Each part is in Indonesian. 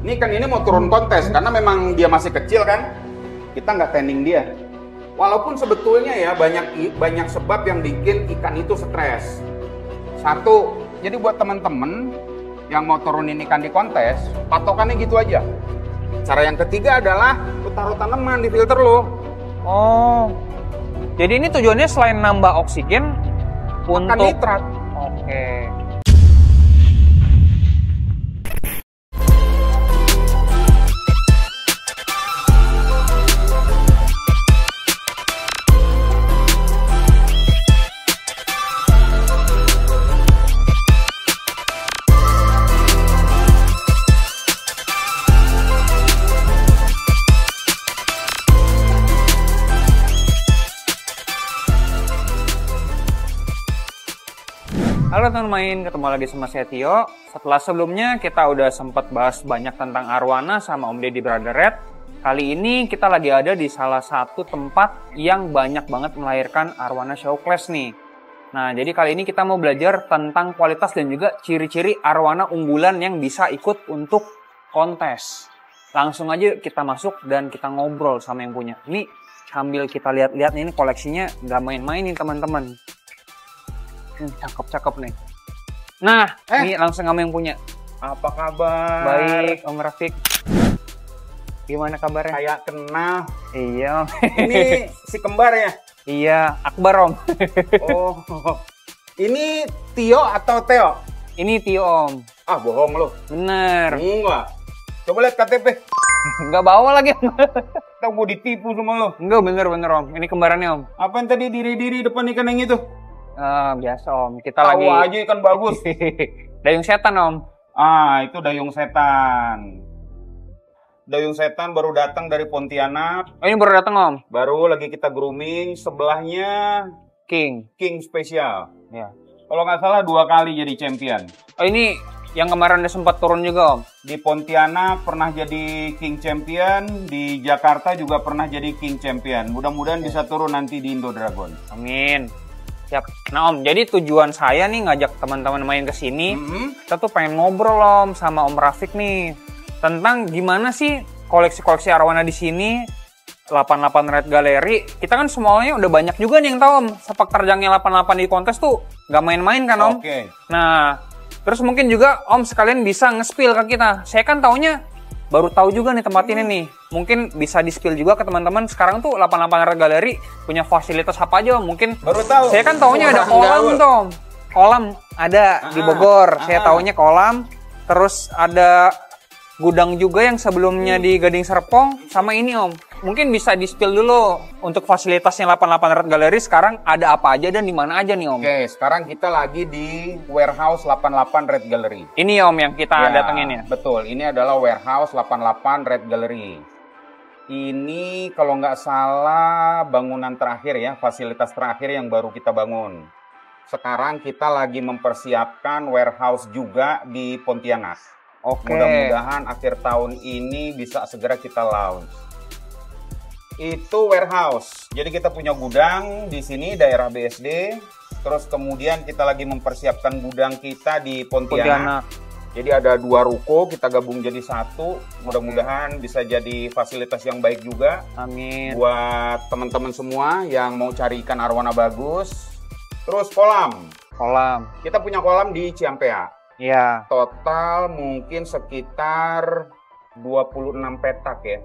ini mau turun kontes karena memang dia masih kecil kan. Kita nggak tanding dia. Walaupun sebetulnya ya banyak sebab yang bikin ikan itu stres. Satu, jadi buat teman-teman yang mau turunin ikan di kontes, patokannya gitu aja. Cara yang ketiga adalah lu taruh tanaman di filter lu. Oh, jadi ini tujuannya selain nambah oksigen Makan untuk nitrat. Oke. Halo teman main, ketemu lagi sama saya Tio. Setelah sebelumnya kita udah sempat bahas banyak tentang arwana sama Om Deddy Brother Red. Kali ini kita lagi ada di salah satu tempat yang banyak banget melahirkan arwana show class nih. Nah, jadi kali ini kita mau belajar tentang kualitas dan juga ciri-ciri arwana unggulan yang bisa ikut untuk kontes. Langsung aja kita masuk dan kita ngobrol sama yang punya. Ini sambil kita lihat-lihat ini koleksinya nggak main-main nih teman-teman. Cakep-cakep nih. Nah, ini langsung kamu yang punya. Apa kabar? Baik, Om Rafiq. Gimana kabarnya? Kayak kenal. Iya, Om. Ini si kembar ya? Iya, Akbar, Om. Oh, ini Tio atau Teo? Ini Tio, Om. Ah, bohong lu. Bener. Enggak. Coba lihat KTP. Nggak bawa lagi, Om. Tahu gue ditipu sama lu. Enggak, bener, Om. Ini kembarannya, Om. Apa yang tadi diri-diri depan ikan yang itu? Biasa, Om. Kita Tahu lagi... aja ikan bagus. Dayung setan, Om. Ah, itu dayung setan. Dayung setan baru datang dari Pontianak. Oh, ini baru datang, Om. Baru lagi kita grooming. Sebelahnya King. King spesial. Ya. Kalau nggak salah 2 kali jadi champion. Oh, ini yang kemarin udah sempat turun juga, Om. Di Pontianak pernah jadi King Champion. Di Jakarta juga pernah jadi King Champion. Mudah-mudahan bisa turun nanti di Indo Dragon. Amin. Siap. Nah, Om, jadi tujuan saya nih ngajak teman-teman main ke sini, kita tuh pengen ngobrol, Om, sama Om Rafiq nih tentang gimana sih koleksi-koleksi arwana di sini. 88 Red Gallery. Kita kan semuanya udah banyak juga nih yang tahu, Om. Sepak terjangnya 88 di kontes tuh nggak main-main kan, Om? Oke. Nah, terus mungkin juga Om sekalian bisa nge-spill ke kita. Saya kan taunya baru tahu juga nih tempat ini nih. Mungkin bisa di-spill juga ke teman-teman. Sekarang tuh 88 Red Gallery punya fasilitas apa aja, Om? Mungkin Baru tahu. saya kan taunya ada kolam tuh, Om. Kolam ada di Bogor. Saya taunya kolam. Terus ada gudang juga yang sebelumnya di Gading Serpong sama ini, Om. Mungkin bisa di-spill dulu untuk fasilitasnya 88 Red Gallery sekarang ada apa aja dan di mana aja nih, Om? Oke, sekarang kita lagi di warehouse 88 Red Gallery. Ini, Om, yang kita datengin ya? Betul, ini adalah warehouse 88 Red Gallery. Ini kalau nggak salah bangunan terakhir ya, fasilitas terakhir yang baru kita bangun. Sekarang kita lagi mempersiapkan warehouse juga di Pontianak. Oke. Mudah-mudahan akhir tahun ini bisa segera kita launch. Itu warehouse. Jadi kita punya gudang di sini daerah BSD. Terus kemudian kita lagi mempersiapkan gudang kita di Pontianak. Jadi ada 2 ruko kita gabung jadi 1. Mudah-mudahan bisa jadi fasilitas yang baik juga. Amin. Buat teman-teman semua yang mau cari ikan arwana bagus. Terus kolam. Kolam. Kita punya kolam di Ciampea. Iya. Total mungkin sekitar 26 petak ya.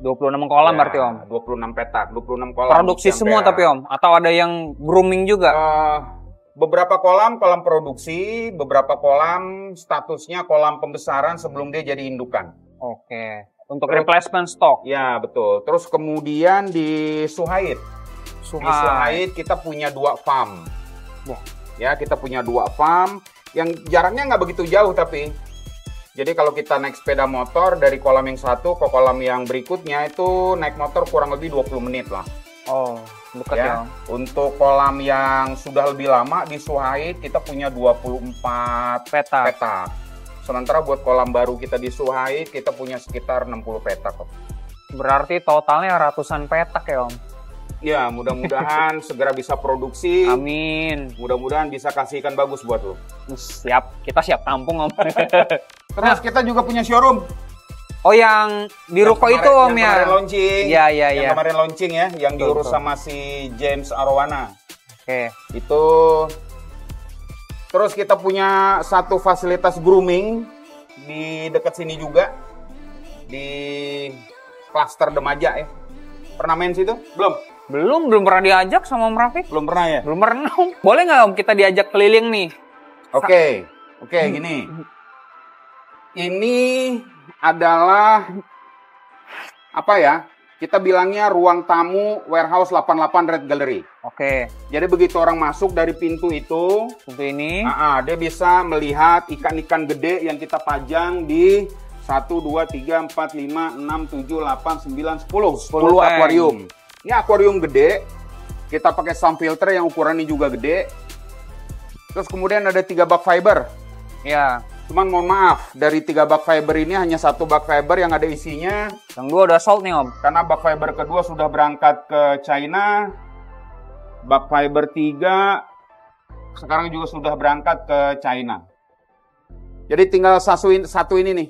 26 kolam Ya, berarti, Om? 26 petak, 26 kolam. Produksi semua tapi, Om? Atau ada yang grooming juga? Beberapa kolam produksi, beberapa kolam statusnya kolam pembesaran sebelum dia jadi indukan. Oke. Untuk replacement stock? Ya, betul. Terus kemudian di Suhaid. Di Suhaid kita punya 2 farm. Wah. Ya, kita punya 2 farm. Yang jaraknya nggak begitu jauh tapi. Jadi kalau kita naik sepeda motor dari kolam yang satu ke kolam yang berikutnya itu naik motor kurang lebih 20 menit lah. Oh, dekat Ya. ya. Untuk kolam yang sudah lebih lama di Suhaid kita punya 24 petak. Sementara buat kolam baru kita di Suhaid kita punya sekitar 60 petak. Berarti totalnya ratusan petak ya, Om? Ya, mudah-mudahan segera bisa produksi. Amin. Mudah-mudahan bisa kasih ikan bagus buat lo. Siap, kita siap tampung, Om. Terus kita juga punya showroom. Oh, yang di ruko itu Om yang ya? Kemarin launching. Iya, iya, Yang iya. kemarin launching ya, yang Betul, diurus betul. sama si James Arowana. Oke. Itu. Terus kita punya satu fasilitas grooming di dekat sini juga. Di klaster Demaja ya. Pernah main situ? Belum? Belum pernah diajak sama Om Rafiq. Belum pernah ya? Belum pernah Om. Boleh nggak Om kita diajak keliling nih? Oke, gini. Ini adalah apa ya? Kita bilangnya ruang tamu warehouse 88 Red Gallery. Oke. Jadi begitu orang masuk dari pintu itu, Untuk ini. dia bisa melihat ikan-ikan gede yang kita pajang di 1, 2, 3, 4, 5, 6, 7, 8, 9, 10. 10 tank. akuarium. Ini akuarium gede. Kita pakai sun filter yang ukurannya juga gede. Terus kemudian ada 3 bag fiber. Ya. Cuman mohon maaf, dari 3 bag fiber ini hanya 1 bag fiber yang ada isinya. Yang 2 udah sold nih Om. Karena bag fiber kedua sudah berangkat ke China. Bag fiber 3 sekarang juga sudah berangkat ke China. Jadi tinggal satu ini nih.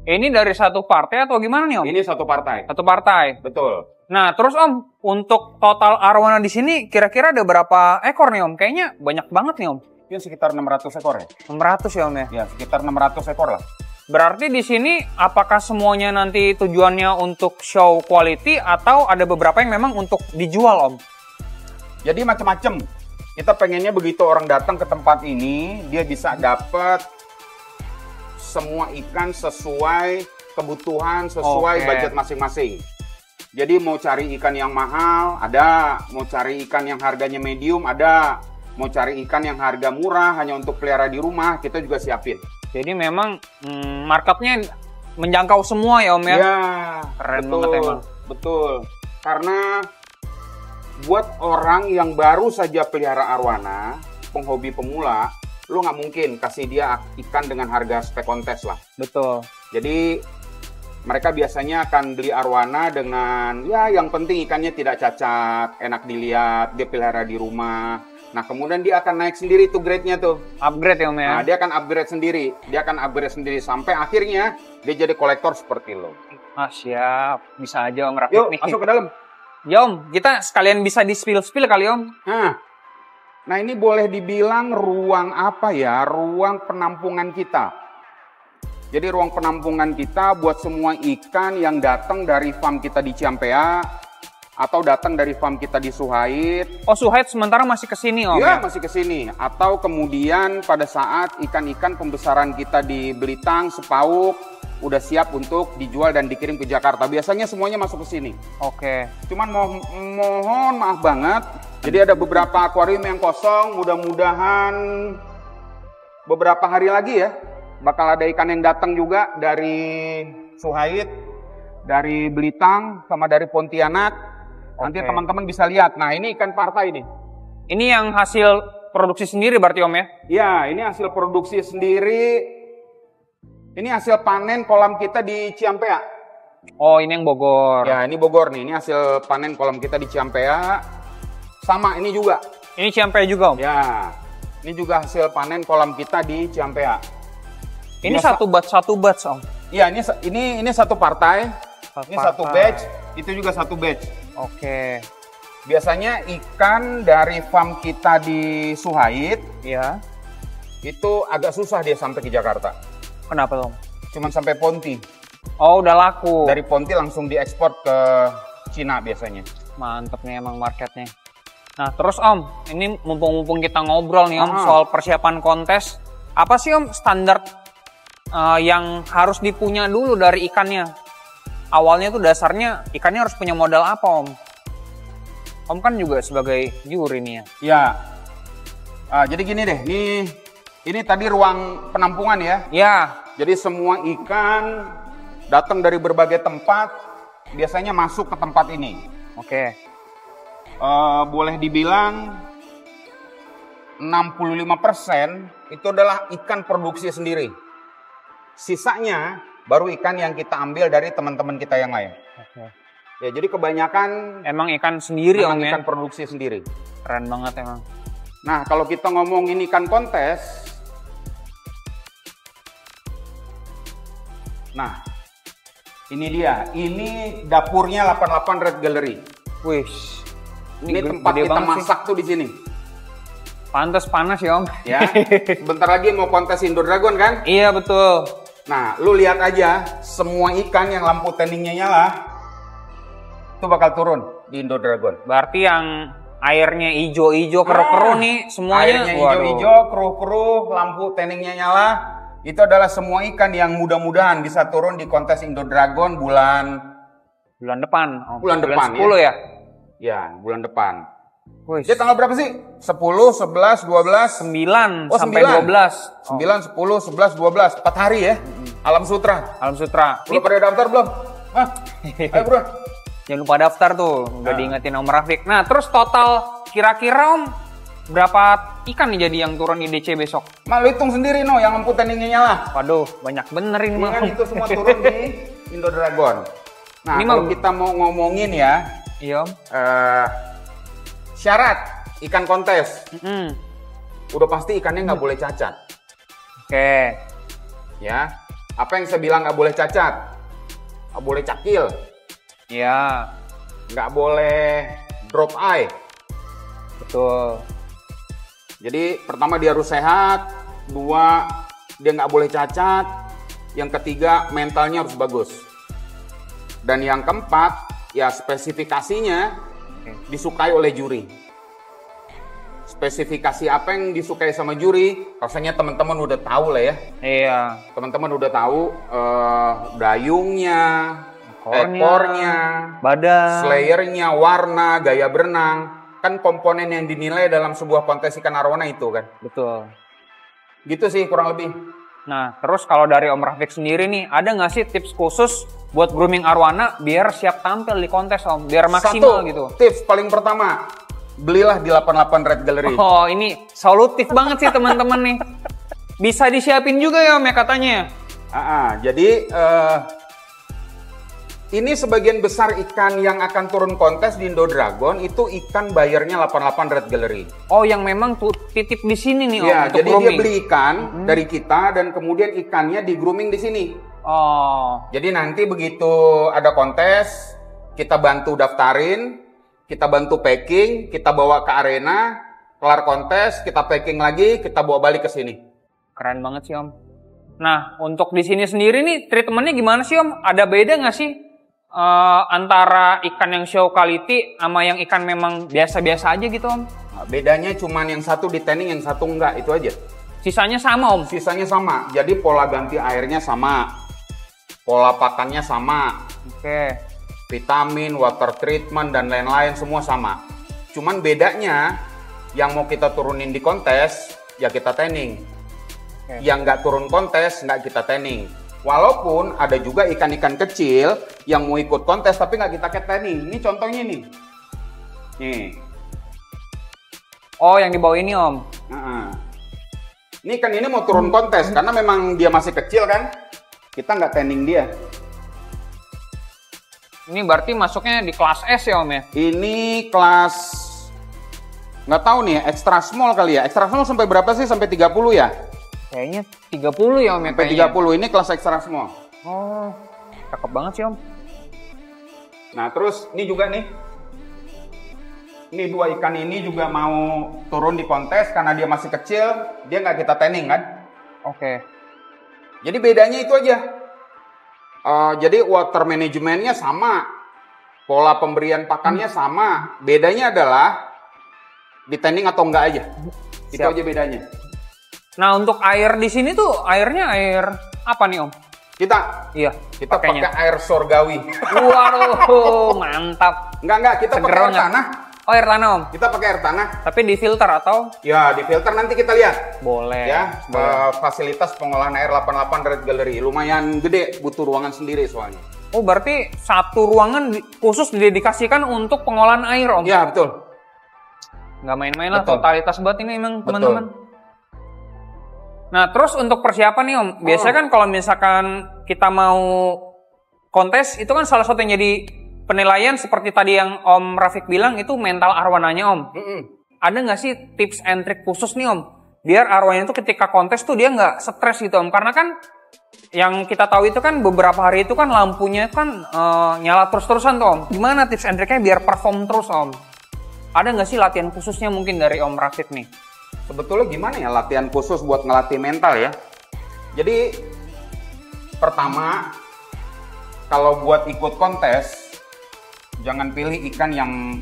Ini dari satu partai atau gimana nih Om? Ini satu partai. Satu partai. Betul. Nah, terus Om, untuk total arowana di sini kira-kira ada berapa ekor nih Om? Kayaknya banyak banget nih Om. Mungkin sekitar 600 ekor ya? 600 ya Om ya? Ya, sekitar 600 ekor lah. Berarti di sini apakah semuanya nanti tujuannya untuk show quality atau ada beberapa yang memang untuk dijual Om? Jadi macam-macam. Kita pengennya begitu orang datang ke tempat ini, dia bisa dapat semua ikan sesuai kebutuhan, sesuai Oke. budget masing-masing. Jadi mau cari ikan yang mahal, ada. Mau cari ikan yang harganya medium, ada. Mau cari ikan yang harga murah, hanya untuk pelihara di rumah, kita juga siapin. Jadi memang marketnya menjangkau semua ya Om ya? Ya, Keren betul, banget emang. betul. Karena buat orang yang baru saja pelihara arwana, penghobi pemula, lu nggak mungkin kasih dia ikan dengan harga spek kontes lah. Betul. Jadi mereka biasanya akan beli arwana dengan ya yang penting ikannya tidak cacat, enak dilihat, dia pelihara di rumah. Nah kemudian dia akan naik sendiri tuh grade-nya tuh. Upgrade ya Om ya? Nah dia akan upgrade sendiri, sampai akhirnya dia jadi kolektor seperti lo. Ah siap, bisa aja Om Rafiq Yuk nih. masuk ke dalam. Ya Om, kita sekalian bisa di spill kali Om. Nah ini boleh dibilang ruang apa ya? Ruang penampungan kita. Jadi ruang penampungan kita buat semua ikan yang datang dari farm kita di Ciampea atau datang dari farm kita di Suhait. Oh Suhait sementara masih kesini Om Ya ya? masih ke sini. Atau kemudian pada saat ikan-ikan pembesaran kita di Belitang, Sepauk udah siap untuk dijual dan dikirim ke Jakarta. Biasanya semuanya masuk ke sini. Oke. Cuman mohon maaf banget. Jadi ada beberapa akuarium yang kosong. Mudah-mudahan beberapa hari lagi ya bakal ada ikan yang datang juga dari Suhait, dari Belitang, sama dari Pontianak. Nanti Oke. teman-teman bisa lihat. Nah ini ikan partai ini. Ini yang hasil produksi sendiri berarti Om ya? Ya ini hasil produksi sendiri. Ini hasil panen kolam kita di Ciampea. Oh ini yang Bogor. Ya ini Bogor nih. Ini hasil panen kolam kita di Ciampea. Sama ini juga. Ini Ciampea juga Om? Ya, ini juga hasil panen kolam kita di Ciampea. Ini Biasa- satu batch Om? Iya, ini satu partai, ini satu partai. batch, itu juga satu batch. Oke. Biasanya ikan dari farm kita di Suhait Iya. itu agak susah dia sampai ke Jakarta. Kenapa Om? Cuman sampai Ponti. Oh udah laku. Dari Ponti langsung diekspor ke Cina biasanya. Mantep nih emang marketnya. Nah terus Om, ini mumpung kita ngobrol nih Om soal persiapan kontes. Apa sih Om standar yang harus dipunya dulu dari ikannya? Awalnya tuh dasarnya ikannya harus punya modal apa Om? Om kan juga sebagai juri nih ya. Ya, jadi gini deh, ini tadi ruang penampungan ya. Ya, Jadi semua ikan datang dari berbagai tempat, biasanya masuk ke tempat ini. oke. Boleh dibilang 65% itu adalah ikan produksi sendiri. Sisanya baru ikan yang kita ambil dari teman-teman kita yang lain. Oke. Ya, jadi kebanyakan Emang ikan sendiri memang Om ya? ikan produksi sendiri. Keren banget emang. Nah, kalau kita ngomongin ikan kontes, Nah, ini dia. Ini dapurnya 88 Red Gallery. Wih. Ini tempat kita masak tuh di sini. Pantes panas ya Om. Ya. Bentar lagi mau kontes Indo Dragon kan? Iya betul. Nah, lu lihat aja semua ikan yang lampu tanningnya nyala itu bakal turun di Indo Dragon. Berarti yang airnya hijau-hijau keruh-keruh nih semuanya. Airnya hijau-hijau, keruh-keruh, lampu tanningnya nyala. Itu adalah semua ikan yang mudah-mudahan bisa turun di kontes Indo Dragon bulan depan. Om. Bulan depan 10 ya? Ya, bulan depan. Wih. Dia tanggal berapa sih? 10, 11, 12, 9 Oh, sampai 9. 12. 9, 10, 11, 12. 4 hari ya. Alam Sutra. Alam Sutra. Udah pada daftar belum? Hah? Ayo bro. Jangan lupa daftar tuh. Udah diingetin Om Rafiq. Nah terus total kira-kira Om berapa ikan nih jadi yang turun di DC besok? Mak lu hitung sendiri no yang lampu tanningnya nyala. Waduh banyak bener ini Ini mah. kan itu semua turun di Indo Dragon. Nah Ini kalau mah- kita mau ngomongin ya. Iya Om. Syarat ikan kontes. Mm-mm. Udah pasti ikannya nggak boleh cacat. Oke. Ya. Apa yang saya bilang nggak boleh cacat? Nggak boleh cakil. Iya. Nggak boleh drop eye. Betul. Jadi pertama dia harus sehat, dua dia nggak boleh cacat, yang ketiga mentalnya harus bagus, dan yang keempat ya spesifikasinya disukai oleh juri. Spesifikasi apa yang disukai sama juri, rasanya teman-teman udah tahu lah ya. Iya. Teman-teman udah tahu dayungnya, ekornya, badan, slayernya, warna, gaya berenang. Kan komponen yang dinilai dalam sebuah kontes ikan arwana itu kan. betul. Gitu sih kurang lebih. Nah, terus kalau dari Om Rafiq sendiri nih, ada nggak sih tips khusus buat grooming arwana biar siap tampil di kontes Om? Biar maksimal Satu, gitu. tips paling pertama, belilah di 88 Red Gallery. Oh, ini solutif banget sih teman-teman nih. Bisa disiapin juga ya Om ya katanya. Jadi ini sebagian besar ikan yang akan turun kontes di Indo Dragon itu ikan bayarnya 88 Red Gallery. Oh, yang memang tuh titip di sini nih Om Ya, untuk jadi grooming. dia beli ikan dari kita dan kemudian ikannya di grooming di sini. Oh, Jadi nanti begitu ada kontes, kita bantu daftarin, kita bantu packing, kita bawa ke arena, kelar kontes, kita packing lagi, kita bawa balik ke sini. keren banget sih Om. Nah, untuk di sini sendiri nih treatmentnya gimana sih Om? Ada beda nggak sih antara ikan yang show quality sama yang ikan memang biasa-biasa aja gitu Om? Nah, bedanya cuman yang satu di tanning, yang satu enggak, itu aja. Sisanya sama Om? Sisanya sama, jadi pola ganti airnya sama, pola pakannya sama, Oke. vitamin, water treatment, dan lain-lain semua sama. Cuman bedanya, yang mau kita turunin di kontes, ya kita tanning. Oke. Yang nggak turun kontes, nggak kita tanning. Walaupun ada juga ikan-ikan kecil yang mau ikut kontes tapi nggak kita tanning. Ini contohnya nih. Nih. Oh, yang di bawah ini Om? Ini ikan ini mau turun kontes karena memang dia masih kecil kan. Kita nggak tanning dia. Ini berarti masuknya di kelas S ya Om ya? Ini kelas nggak tahu nih, extra small kali ya. Extra small sampai berapa sih? Sampai 30 ya? Kayaknya 30 ya Om ya? Sampai kayaknya. 30 ini kelas extra small. Oh, cakep banget sih Om. Nah terus ini juga nih. Ini dua ikan ini juga mau turun di kontes karena dia masih kecil, dia nggak kita tanning kan. Oke. Jadi bedanya itu aja. Jadi water manajemennya sama, pola pemberian pakannya sama. Bedanya adalah di tanning atau enggak aja. Itu Siap. aja bedanya. Nah, untuk air di sini tuh airnya air apa nih Om? Kita Iya, kita pakainya. pakai air surgawi. Waduh, mantap. Enggak, kita Seger pakai air banget. tanah. Oh, air tanah Om. Kita pakai air tanah. Tapi di filter atau? Ya, di filter nanti kita lihat. Boleh. Ya, fasilitas pengolahan air 88 Red Gallery. Lumayan gede, butuh ruangan sendiri soalnya. Oh, berarti satu ruangan khusus didedikasikan untuk pengolahan air Om? Ya, betul. Nggak main-main lah, Betul. totalitas banget ini emang Betul. teman-teman. Nah, terus untuk persiapan nih Om, biasanya kan kalau misalkan kita mau kontes, itu kan salah satu yang jadi penilaian seperti tadi yang Om Rafiq bilang, itu mental arwananya Om. Ada nggak sih tips and trick khusus nih Om? Biar arwahnya itu ketika kontes tuh dia nggak stres gitu Om. Karena kan yang kita tahu itu kan beberapa hari itu kan lampunya kan nyala terus-terusan tuh Om. Gimana tips and triknya biar perform terus Om? Ada nggak sih latihan khususnya mungkin dari Om Rafid nih? Sebetulnya gimana ya latihan khusus buat ngelatih mental ya? Jadi pertama, kalau buat ikut kontes, jangan pilih ikan yang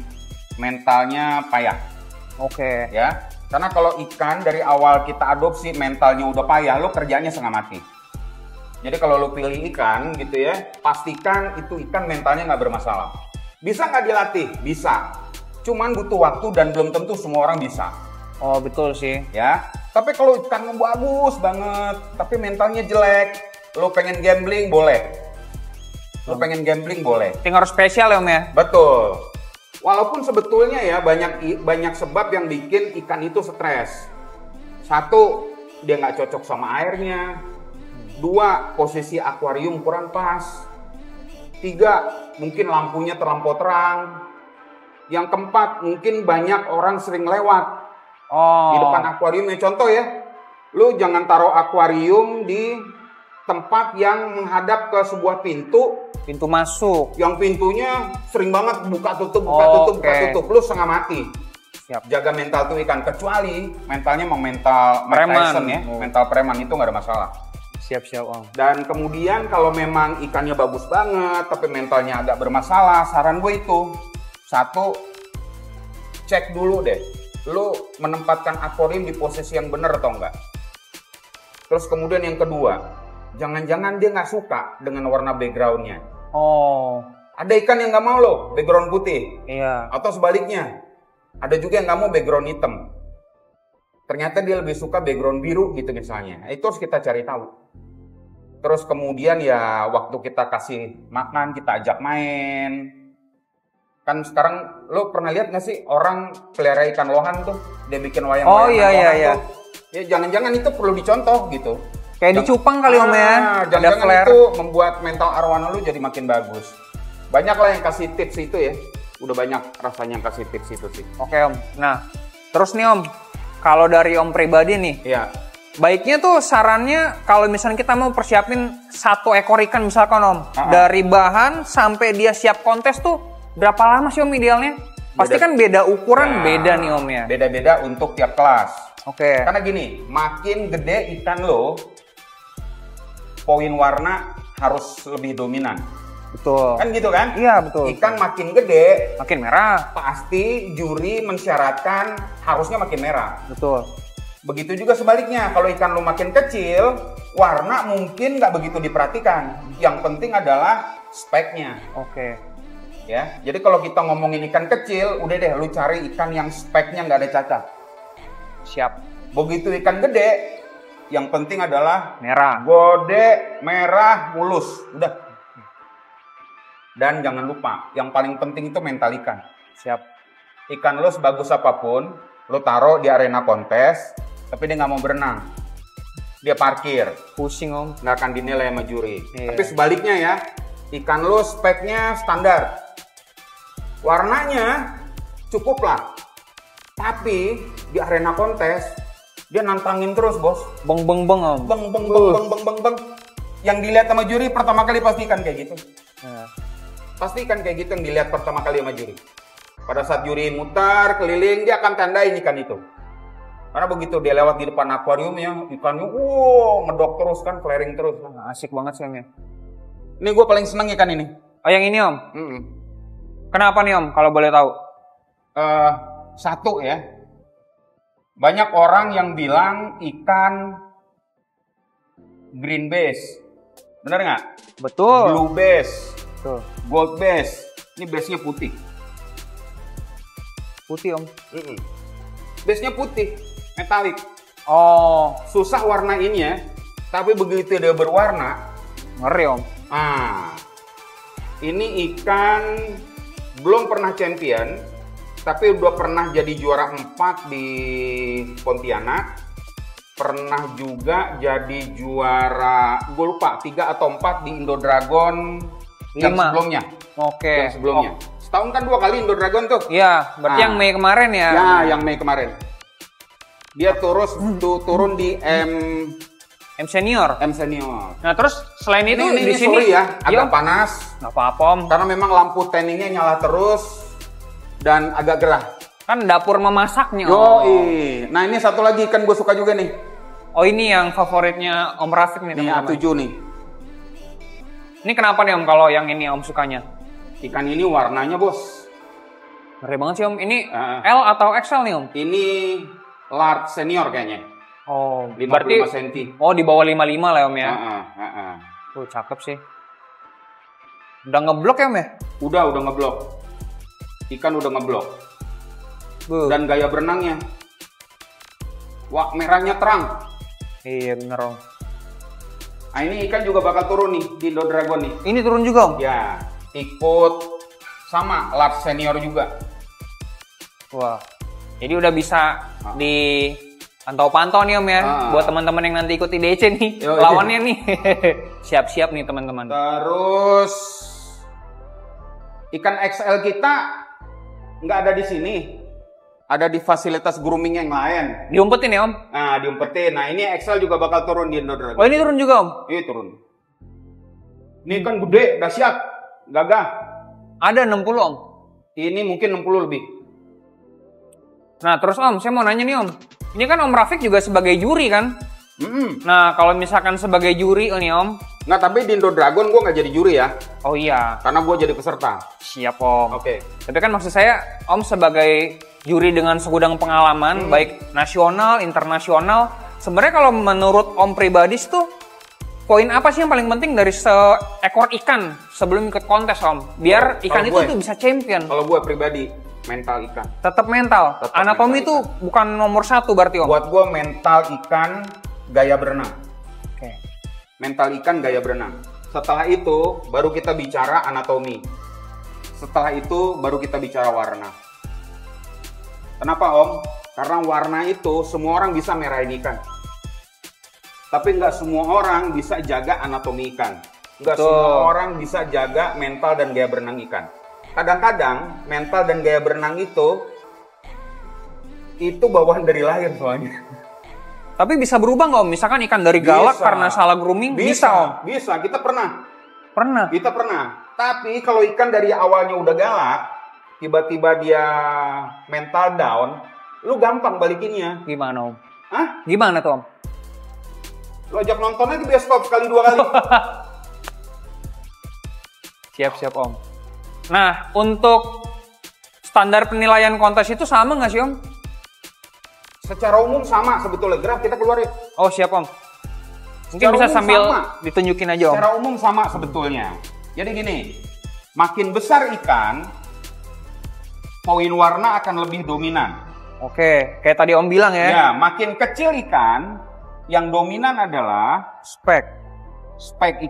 mentalnya payah. Oke. Ya, karena kalau ikan dari awal kita adopsi mentalnya udah payah, lo kerjanya setengah mati. Jadi kalau lo pilih ikan gitu ya, pastikan itu ikan mentalnya nggak bermasalah. Bisa nggak dilatih? Bisa. Cuman butuh waktu dan belum tentu semua orang bisa. Oh betul sih. Ya, tapi kalau ikannya bagus banget, tapi mentalnya jelek, lo pengen gambling boleh. Lo pengen gambling boleh. Tinggal harus spesial ya Om ya? Betul. Walaupun sebetulnya ya banyak sebab yang bikin ikan itu stres. Satu, dia nggak cocok sama airnya. Dua, posisi akuarium kurang pas. Tiga, mungkin lampunya terlampau terang. Yang keempat, mungkin banyak orang sering lewat di depan akuariumnya. Contoh ya, lu jangan taruh akuarium di tempat yang menghadap ke sebuah pintu masuk, yang pintunya sering banget buka tutup, buka tutup, lu setengah mati. Siap. Jaga mental tuh ikan, kecuali mentalnya mau mental Mike Tyson ya, mental preman itu nggak ada masalah. Siap Om. Dan kemudian kalau memang ikannya bagus banget tapi mentalnya agak bermasalah, saran gue itu satu, cek dulu deh, lu menempatkan akuarium di posisi yang benar atau enggak. Terus kemudian yang kedua, jangan-jangan dia nggak suka dengan warna backgroundnya. Ada ikan yang nggak mau loh background putih. Iya. Atau sebaliknya, ada juga yang nggak mau background hitam. Ternyata dia lebih suka background biru gitu misalnya. Itu harus kita cari tahu. Terus kemudian ya waktu kita kasih makan, kita ajak main. Kan sekarang lo pernah lihat nggak sih orang pelihara ikan lohan tuh, dia bikin wayang-wayang iya. tuh. Ya jangan-jangan itu perlu dicontoh gitu. Kayak di cupang kali Om ya. Jangan-jangan itu membuat mental arwana lu jadi makin bagus. Banyak lah yang kasih tips itu ya. Udah banyak rasanya yang kasih tips itu sih. Oke Om. Nah, terus nih Om, kalau dari Om pribadi nih. Iya. Baiknya tuh sarannya kalau misalnya kita mau persiapin 1 ekor ikan misalkan Om. Dari bahan sampai dia siap kontes tuh berapa lama sih Om idealnya? Pasti kan beda ukuran, beda nih Om ya. Beda-beda untuk tiap kelas. Oke. Karena gini, makin gede ikan lo, poin warna harus lebih dominan. Betul. Kan gitu kan? Iya betul. Ikan makin gede, makin merah. Pasti juri mensyaratkan harusnya makin merah. Betul. Begitu juga sebaliknya, kalau ikan lo makin kecil, warna mungkin nggak begitu diperhatikan. Yang penting adalah speknya. Oke. Ya, jadi kalau kita ngomongin ikan kecil, udah deh lu cari ikan yang speknya nggak ada cacat. Siap. Begitu ikan gede, yang penting adalah merah, gede, merah, mulus, udah. Dan jangan lupa, yang paling penting itu mental ikan. Siap. Ikan lu sebagus apapun, lu taruh di arena kontes, tapi dia nggak mau berenang, dia parkir. Pusing Om. Nggak akan dinilai sama juri. Tapi sebaliknya ya, ikan lu speknya standar, warnanya cukup lah, tapi di arena kontes dia nantangin terus bos. Beng Om. Beng. Yang dilihat sama juri pertama kali pasti ikan kayak gitu. Pasti ikan kayak gitu yang dilihat pertama kali sama juri. Pada saat juri mutar keliling, dia akan tandain ikan itu. Karena begitu dia lewat di depan akuariumnya, ikannya ngedok terus kan, flaring terus. Asik banget sih Om ya. Ini gue paling seneng ikan ini. Oh yang ini Om? Kenapa nih Om, kalau boleh tahu? Satu ya, banyak orang yang bilang ikan green base. Bener nggak? Betul. Blue base. Betul. Gold base. Ini base-nya putih. Putih Om? Base-nya putih, metalik. Oh. Susah warnainnya, tapi begitu dia berwarna, ngeri Om. Ini ikan belum pernah champion, tapi udah pernah jadi juara 4 di Pontianak. Pernah juga jadi juara, gue lupa, 3 atau 4 di Indo Dragon yang sebelumnya. Oke. Yang sebelumnya. Setahun kan 2 kali Indo Dragon tuh. Iya, berarti yang Mei kemarin ya? Ya, yang Mei kemarin. Dia turun di M senior. M senior. Nah terus selain itu Ini di sini sorry ya, agak panas. Nggak apa-apa Om. Karena memang lampu tanningnya nyala terus dan agak gerah. Kan dapur memasaknya Om. Yoi. Nah ini satu lagi ikan gue suka juga nih. Oh ini yang favoritnya Om Rafiq nih Ini teman-teman. A7 nih. Ini kenapa nih Om kalau yang ini Om sukanya? Ikan ini warnanya bos. Ngeri banget sih Om. Ini L atau XL nih Om? Ini large senior kayaknya. Oh, 55 berarti cm. oh di bawah 55 lah ya Om ya. Heeh. Tuh cakep sih. Udah ngeblok ya Om ya? Udah ngeblok. Ikan udah ngeblok. Dan gaya berenangnya. Wah, merahnya terang. Iya bener Om. Nah ini ikan juga bakal turun nih di Indo Dragon nih. Ini turun juga Om? Ya, ikut sama large senior juga. Wah. Jadi udah bisa dipantau-pantau nih Om ya. Buat teman-teman yang nanti ikut IDC nih. Lawannya nih. Siap-siap nih teman-teman. Terus ikan XL kita nggak ada di sini. Ada di fasilitas grooming yang lain. Diumpetin ya Om? Nah, diumpetin. Nah, ini XL juga bakal turun di Indo Dragon. Oh, ini turun juga Om? Iya, turun. Ini kan gede, dahsyat, gagah. Ada 60 Om? Ini mungkin 60 lebih. Nah, terus Om, saya mau nanya nih Om. Ini kan Om Rafiq juga sebagai juri kan? Nah, kalau misalkan sebagai juri nih Om. Nggak, tapi di Indo Dragon gue nggak jadi juri ya. Oh iya. Karena gue jadi peserta. Siap Om. Oke. Tapi kan maksud saya Om sebagai juri dengan segudang pengalaman, baik nasional, internasional. Sebenarnya kalau menurut Om pribadi tuh, poin apa sih yang paling penting dari seekor ikan sebelum ikut kontes Om? Biar ikan itu tuh bisa champion. Kalau gue pribadi, mental ikan. Tetap mental. Anatomi itu bukan nomor satu berarti Om? Buat gue mental ikan, gaya berenang. Oke. Mental ikan, gaya berenang. Setelah itu, baru kita bicara anatomi. Setelah itu, baru kita bicara warna. Kenapa Om? Karena warna itu semua orang bisa merahin ikan. Tapi nggak semua orang bisa jaga anatomi ikan. Nggak semua orang bisa jaga mental dan gaya berenang ikan. Kadang-kadang mental dan gaya berenang itu bawaan dari lahir soalnya. Tapi bisa berubah nggak Om? Misalkan ikan dari galak karena salah grooming, bisa Om? Bisa, kita pernah. Kita pernah. Tapi kalau ikan dari awalnya udah galak, tiba-tiba dia mental down, lu gampang balikinnya. Gimana Om? Hah? Gimana tuh Om? Lu ajak nontonnya di bioskop sekali 2 kali. Siap Om. Nah, untuk standar penilaian kontes itu sama nggak sih Om? Secara umum sama sebetulnya. Graf kita keluarin. Oh siap Om. Mungkin bisa sambil ditunjukin aja Om. Secara umum sama sebetulnya. Jadi gini, makin besar ikan, poin warna akan lebih dominan. Oke, kayak tadi Om bilang ya. Ya, makin kecil ikan, yang dominan adalah spek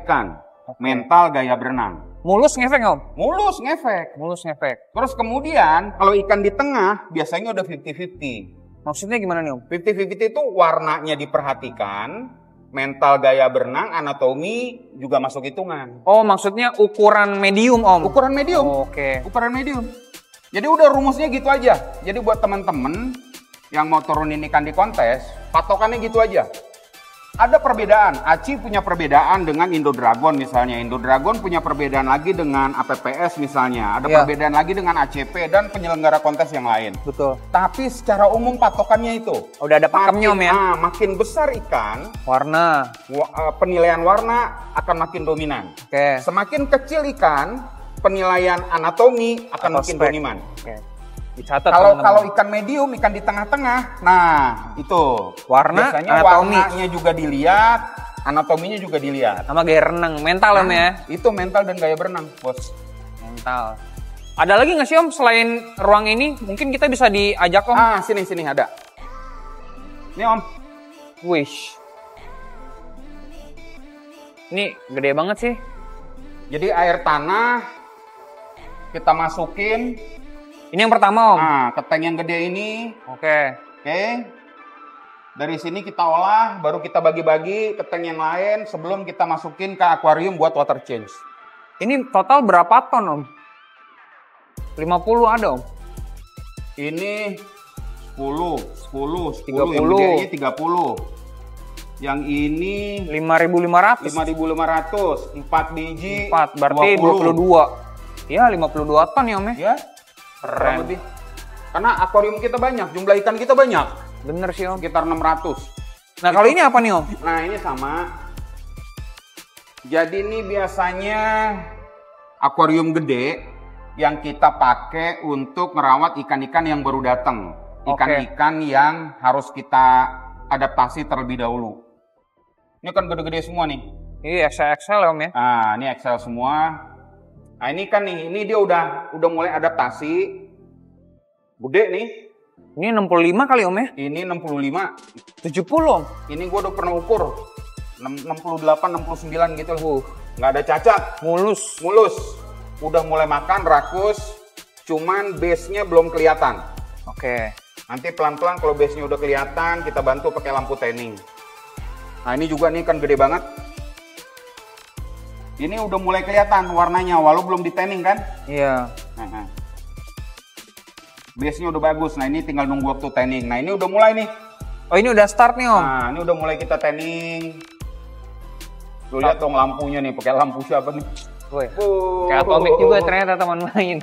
ikan, mental gaya berenang. Mulus ngefek Om? Mulus ngefek. Terus kemudian kalau ikan di tengah biasanya udah 50-50. Maksudnya gimana nih Om? 50-50 itu warnanya diperhatikan, mental gaya berenang, anatomi juga masuk hitungan. Oh, maksudnya ukuran medium Om? Ukuran medium. Oh, oke. Ukuran medium. Jadi udah rumusnya gitu aja. Jadi buat teman-teman yang mau turunin ikan di kontes, patokannya gitu aja. Ada perbedaan. ACI punya perbedaan dengan Indo Dragon misalnya. Indo Dragon punya perbedaan lagi dengan APPS misalnya. Ada perbedaan lagi dengan ACP dan penyelenggara kontes yang lain. Betul. Tapi secara umum patokannya itu. Udah ada pakemnya Om ya? Makin besar ikan, warna. Penilaian warna akan makin dominan. Oke. Semakin kecil ikan, penilaian anatomi akan makin dominan. Oke. Dicatat. Kalau ikan medium, ikan di tengah-tengah, nah itu warna, biasanya anatomi. Warnanya juga dilihat, anatominya juga dilihat. Sama gaya renang, mental Om ya? Itu mental dan gaya berenang, bos. Mental. Ada lagi nggak sih Om selain ruang ini? Mungkin kita bisa diajak Om. Sini ada. Ini Om. Wish. Ini gede banget sih. Jadi air tanah kita masukin. Ini yang pertama Om? Ke tank yang gede ini. Oke. Dari sini kita olah, baru kita bagi-bagi ke tank yang lain sebelum kita masukin ke akuarium buat water change. Ini total berapa ton Om? 50 ada Om? Ini 10, 30. Yang Yang ini 5.500. 5.500, 4 biji. 4, berarti 22. Ya, 52 ton ya Om ya. Ya, kurang lebih. Karena akuarium kita banyak, jumlah ikan kita banyak. Bener sih Om. Sekitar 600. Nah kalau ini apa nih Om? Nah ini sama. Jadi ini biasanya akuarium gede yang kita pakai untuk merawat ikan-ikan yang baru datang. Ikan-ikan yang harus kita adaptasi terlebih dahulu. Ini kan gede-gede semua nih. Ini XL ya Om ya? Nah ini XL semua. Nah ini kan nih, ini dia udah mulai adaptasi. Gede nih. Ini 65 kali Om ya? Ini 65. 70 Om? Ini gue udah pernah ukur. 68, 69 gitu loh. Nggak ada cacat. Mulus. Mulus. Udah mulai makan, rakus. Cuman base-nya belum kelihatan. Oke. Nanti pelan-pelan kalau base-nya udah kelihatan, kita bantu pakai lampu tanning. Nah ini juga nih kan gede banget. Ini udah mulai kelihatan warnanya, walau belum di tanning kan? Iya. Nah. Base-nya udah bagus. Nah ini tinggal nunggu waktu tanning. Nah ini udah mulai nih. Oh ini udah start nih Om? Nah ini udah mulai kita tanning. Lu lihat dong lampunya nih, pakai lampu siapa nih? Woi, kayak Atomik juga ternyata teman main.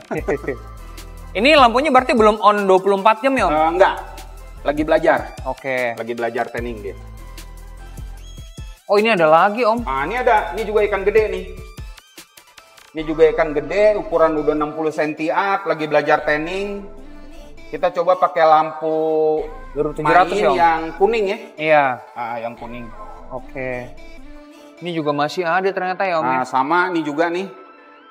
Ini lampunya berarti belum on 24 jam ya Om? Enggak, lagi belajar. Oke. Lagi belajar tanning dia. Oh ini ada lagi Om? Nah ini ada, ini juga ikan gede nih. Ini juga ikan gede, ukuran udah 60 cm up, lagi belajar tanning. Kita coba pakai lampu 2700 main ya Om? yang kuning ya. Iya. Yang kuning. Oke. Ini juga masih ada ternyata ya Om? Nah sama ini juga nih.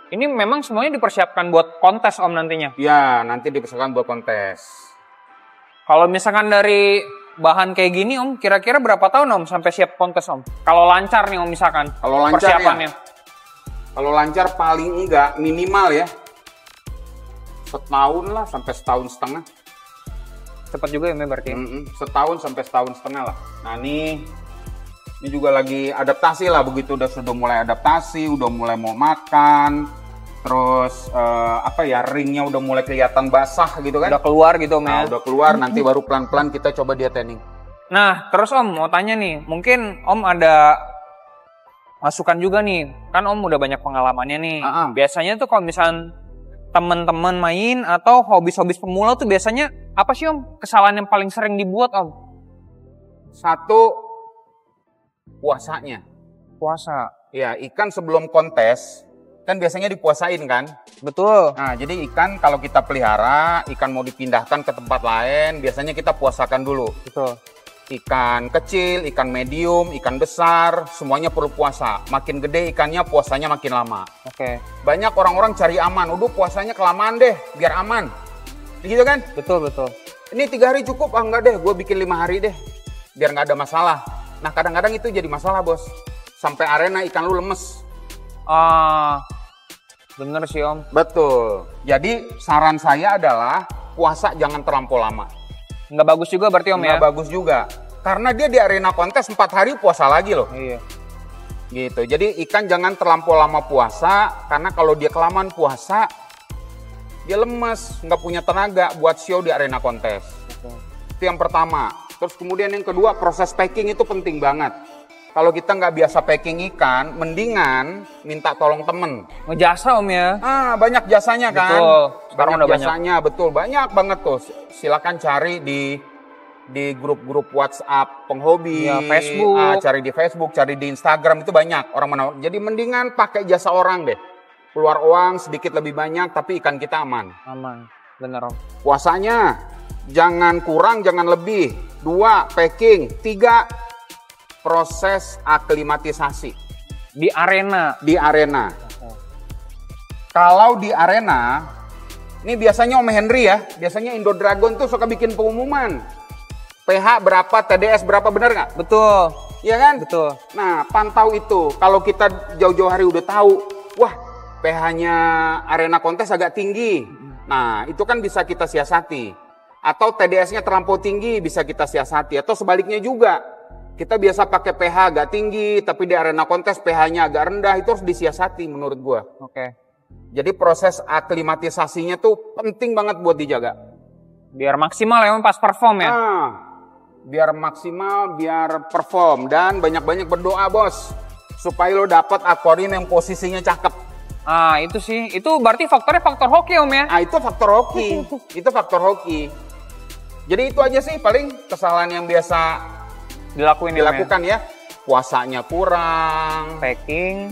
Ini memang semuanya dipersiapkan buat kontes Om nantinya? Ya nanti dipersiapkan buat kontes. Kalau misalkan dari bahan kayak gini Om, kira-kira berapa tahun Om sampai siap kontes Om? Kalau lancar nih Om misalkan, kalau lancar persiapannya? Ya, kalau lancar paling enggak minimal ya setahun lah sampai setahun setengah. Cepat juga ya berarti? Setahun sampai setahun setengah lah. Nah ini juga lagi adaptasi lah, begitu sudah mulai adaptasi, udah mulai mau makan, terus ringnya udah mulai kelihatan basah gitu kan? Udah keluar gitu Om ya? Nah, udah keluar, nanti baru pelan-pelan kita coba dia tanning. Nah terus Om mau tanya nih, mungkin Om ada masukan juga nih, kan Om udah banyak pengalamannya nih. Biasanya tuh kalau misalnya teman-teman main atau hobis-hobis pemula tuh biasanya apa sih Om kesalahan yang paling sering dibuat Om? Satu, puasanya. Puasa. Ya, ikan sebelum kontes kan biasanya dipuasain kan? Betul. Nah, jadi ikan kalau kita pelihara, ikan mau dipindahkan ke tempat lain, biasanya kita puasakan dulu. Betul. Ikan kecil, ikan medium, ikan besar, semuanya perlu puasa. Makin gede ikannya, puasanya makin lama. Oke. Banyak orang-orang cari aman, udah puasanya kelamaan deh, biar aman. Gitu kan? Betul, betul. Ini 3 hari cukup, enggak deh, gue bikin 5 hari deh, biar nggak ada masalah. Nah kadang-kadang itu jadi masalah bos, sampai arena ikan lu lemes. Bener sih Om. Betul. Jadi saran saya adalah puasa jangan terlampau lama. Nggak bagus juga berarti Om ya? Nggak bagus juga, karena dia di arena kontes 4 hari puasa lagi loh. Iya. Gitu, jadi ikan jangan terlampau lama puasa, karena kalau dia kelamaan puasa, dia lemes, nggak punya tenaga buat show di arena kontes. Itu yang pertama. Terus kemudian yang kedua, proses packing itu penting banget. Kalau kita nggak biasa packing ikan, mendingan minta tolong temen. Ngejasa Om ya? Banyak jasanya kan? Betul. Sekarang Banyak udah jasanya, betul. Banyak banget tuh. Silakan cari di grup-grup WhatsApp penghobi. Ya, Facebook. Cari di Facebook, cari di Instagram, itu banyak orang menawar. Jadi mendingan pakai jasa orang deh. Keluar uang sedikit lebih banyak, tapi ikan kita aman. Aman, bener Om. Puasanya jangan kurang, jangan lebih. 2, packing. 3, proses aklimatisasi. Di arena? Di arena. Kalau di arena, ini biasanya Om Henry ya, biasanya Indo Dragon tuh suka bikin pengumuman. pH berapa, TDS berapa, bener nggak? Betul. Iya kan? Betul. Nah, pantau itu. Kalau kita jauh-jauh hari udah tahu, wah pH-nya arena kontes agak tinggi. Nah, itu kan bisa kita siasati. Atau TDS-nya terlampau tinggi, bisa kita siasati. Atau sebaliknya juga. Kita biasa pakai pH agak tinggi, tapi di arena kontes pH-nya agak rendah, itu harus disiasati menurut gua. Oke. Jadi proses aklimatisasinya tuh penting banget buat dijaga. Biar maksimal ya pas perform ya? Biar maksimal, biar perform. Dan banyak-banyak berdoa, bos. Supaya lo dapat akuarium yang posisinya cakep. Ah, itu sih. Itu berarti faktornya faktor hoki, Om ya? Ah, itu faktor hoki. Itu faktor hoki. Jadi itu aja sih paling kesalahan yang biasa dilakukan ya. Puasanya kurang. Packing.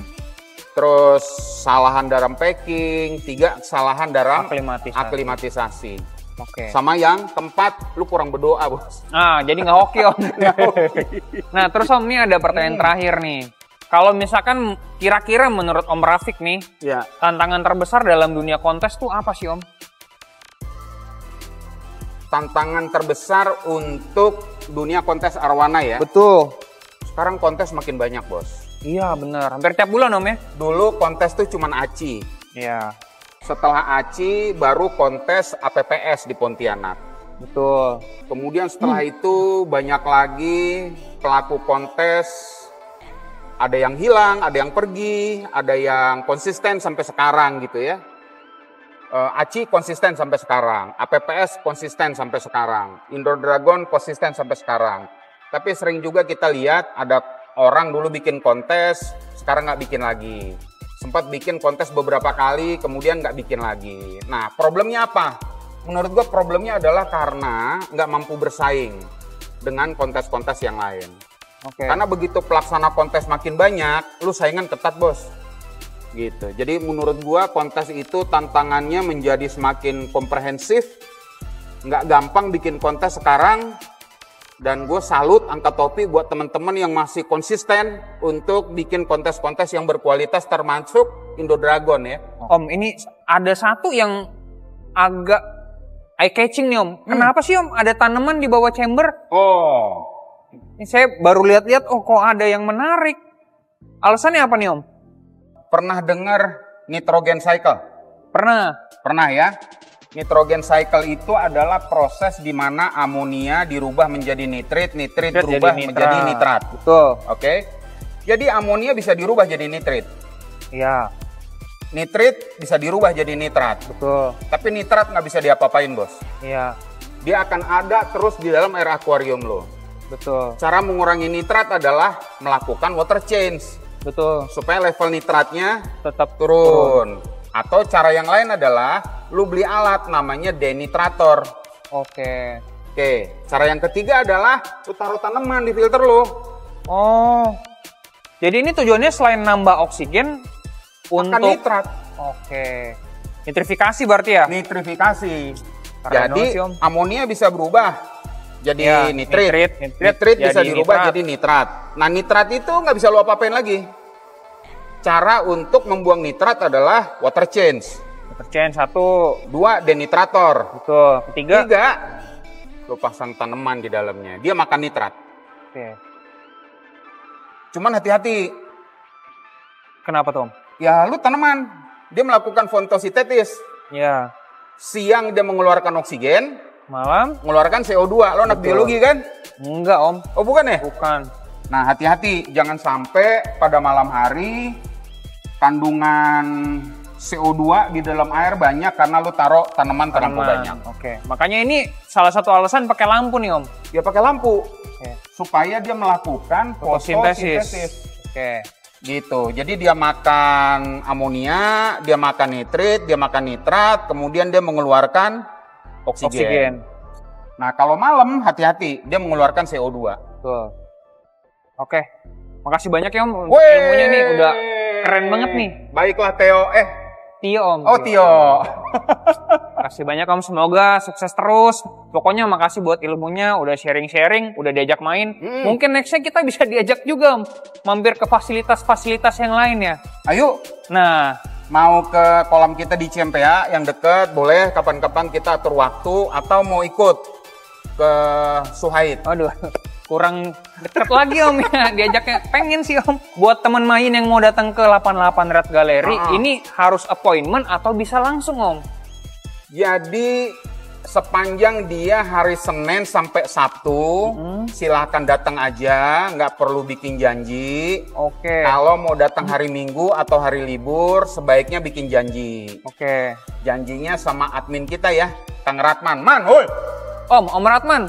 Terus kesalahan dalam packing. 3, kesalahan dalam aklimatisasi. Oke. Sama yang keempat, lu kurang berdoa, bos. Ah, jadi nggak hoki, Om. Nah, terus Om, ini ada pertanyaan terakhir nih. Kalau misalkan kira-kira menurut Om Rafiq nih, Ya. tantangan terbesar dalam dunia kontes tuh apa sih, Om? Tantangan terbesar untuk dunia kontes arwana ya. Betul. Sekarang kontes makin banyak, bos. Iya, bener. Hampir tiap bulan, Om ya? Dulu kontes tuh cuman ACI. Iya. Setelah ACI baru kontes APPS di Pontianak. Betul. Kemudian setelah itu banyak lagi pelaku kontes. Ada yang hilang, ada yang pergi, ada yang konsisten sampai sekarang gitu ya. ACI konsisten sampai sekarang, APPS konsisten sampai sekarang, Indo Dragon konsisten sampai sekarang. Tapi sering juga kita lihat ada orang dulu bikin kontes, sekarang nggak bikin lagi. Sempat bikin kontes beberapa kali, kemudian nggak bikin lagi. Nah, problemnya apa? Menurut gue problemnya adalah karena nggak mampu bersaing dengan kontes-kontes yang lain. Oke. Karena begitu pelaksana kontes makin banyak, lu saingan ketat, bos. Gitu. Jadi menurut gua kontes itu tantangannya menjadi semakin komprehensif. Nggak gampang bikin kontes sekarang. Dan gue salut, angkat topi buat teman-teman yang masih konsisten untuk bikin kontes-kontes yang berkualitas termasuk Indo Dragon ya. Om, ini ada satu yang agak eye catching nih, Om. Kenapa sih, Om, ada tanaman di bawah chamber? Oh. Ini saya baru lihat-lihat, oh kok ada yang menarik. Alasannya apa nih, Om? Pernah dengar nitrogen cycle? Pernah. Pernah ya? Nitrogen cycle itu adalah proses di mana amonia dirubah menjadi nitrit, nitrit berubah menjadi nitrat. Betul. Oke. Jadi amonia bisa dirubah jadi nitrit. Iya. Nitrit bisa dirubah jadi nitrat. Betul. Tapi nitrat nggak bisa diapa-apain, bos. Iya. Dia akan ada terus di dalam air akuarium lo. Betul. Cara mengurangi nitrat adalah melakukan water change. Betul. Supaya level nitratnya Tetap turun. Atau cara yang lain adalah lu beli alat namanya denitrator. Oke. Oke, cara yang ketiga adalah lu taruh tanaman di filter lu. Oh. Jadi ini tujuannya selain nambah oksigen untuk nitrat. Oke. Nitrifikasi berarti ya? Nitrifikasi. Keren Jadi sih, Om. amonia bisa berubah jadi Ya, nitrit. nitrit Bisa jadi dirubah nitrat. jadi nitrat. Nah, nitrat itu nggak bisa lu apa-apain lagi. Cara untuk membuang nitrat adalah water change. Water change 1. 2, denitrator. Betul. Ketiga. 3, lu pasang tanaman di dalamnya. Dia makan nitrat. Oke. Cuman hati-hati. Kenapa, Tom? Ya, lu tanaman. Dia melakukan fotosintesis. Ya. Siang dia mengeluarkan oksigen, Malam? mengeluarkan CO2. Lo anak Betul. biologi kan? Enggak, Om. Oh, bukan ya? Bukan. Nah, hati-hati. Jangan sampai pada malam hari kandungan CO2 di dalam air banyak karena lu taruh tanaman terlalu banyak. Oke. Makanya ini salah satu alasan pakai lampu nih, Om. Dia pakai lampu Oke. supaya dia melakukan fotosintesis. Oke. Gitu. Jadi dia makan amonia, dia makan nitrit, dia makan nitrat, kemudian dia mengeluarkan oksigen. Nah, kalau malam hati-hati, dia mengeluarkan CO2. Betul. Oke. Makasih banyak ya, Om. Ilmunya nih udah keren banget nih. Baiklah Theo. Tio, Om. Oh, Tio. Makasih banyak, Om. Semoga sukses terus. Pokoknya makasih buat ilmunya, udah sharing-sharing, udah diajak main. Mungkin nextnya kita bisa diajak juga, Om. Mampir ke fasilitas-fasilitas yang lain ya. Ayo. Nah, mau ke kolam kita di CMPA yang deket, boleh kapan-kapan kita atur waktu, atau mau ikut ke Suhaid. aduh, kurang deket lagi, Om ya. Diajaknya pengen sih, Om. Buat teman main yang mau datang ke 88 Red Gallery, ini harus appointment atau bisa langsung, Om? Jadi sepanjang dia hari Senin sampai Sabtu, silakan datang aja, nggak perlu bikin janji. Oke. Kalau mau datang hari Minggu atau hari libur, sebaiknya bikin janji. Oke. Janjinya sama admin kita ya, Kang Ratman. Man, hoi! Om Ratman.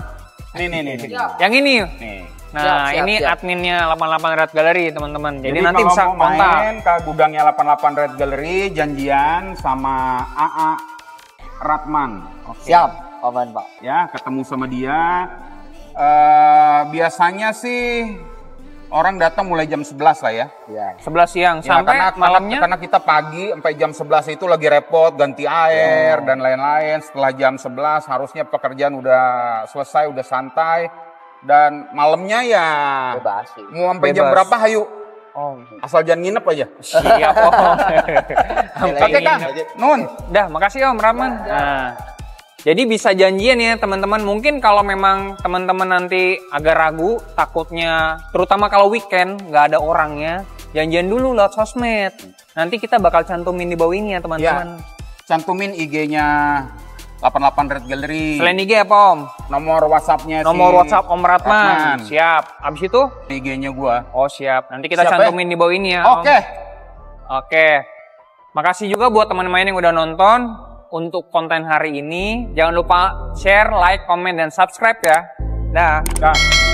Nih. Yang ini. Nih. Nah, ini siap. adminnya 88 Red Gallery, teman-teman. Jadi nanti kalau bisa mau main kontak. ke gudangnya 88 Red Gallery, janjian sama AA Ratman. Siap, aman Pak. Ya, ketemu sama dia. Biasanya sih orang datang mulai jam 11 lah ya. Ya. 11 siang Ya, sampai malamnya. karena kita pagi sampai jam 11 itu lagi repot ganti air dan lain-lain. Setelah jam 11 harusnya pekerjaan udah selesai, udah santai. Dan malamnya ya Bebas sih. mau sampai jam Bebas. berapa hayu. Oh, Asal jangan nginep aja. siap Om. Oke Kang, Nun. Dah, makasih Om Rahman. Nah, jadi bisa janjian ya teman-teman. Mungkin kalau memang teman-teman nanti agak ragu, takutnya, terutama kalau weekend nggak ada orangnya, janjian dulu lewat sosmed. Nanti kita bakal cantumin di bawah ini ya teman-teman. Cantumin IG-nya 88 Red Gallery. Selain IG apa Om? Nomor WhatsApp-nya Nomor WhatsApp Om Ratman. Siap. Abis itu? IG-nya gua. Oh siap. Nanti kita Siap, cantumin di bawah ini ya. Om. Oke. Oke. Makasih juga buat teman-teman yang udah nonton. Untuk konten hari ini, jangan lupa share, like, komen, dan subscribe ya. Dah. Dah.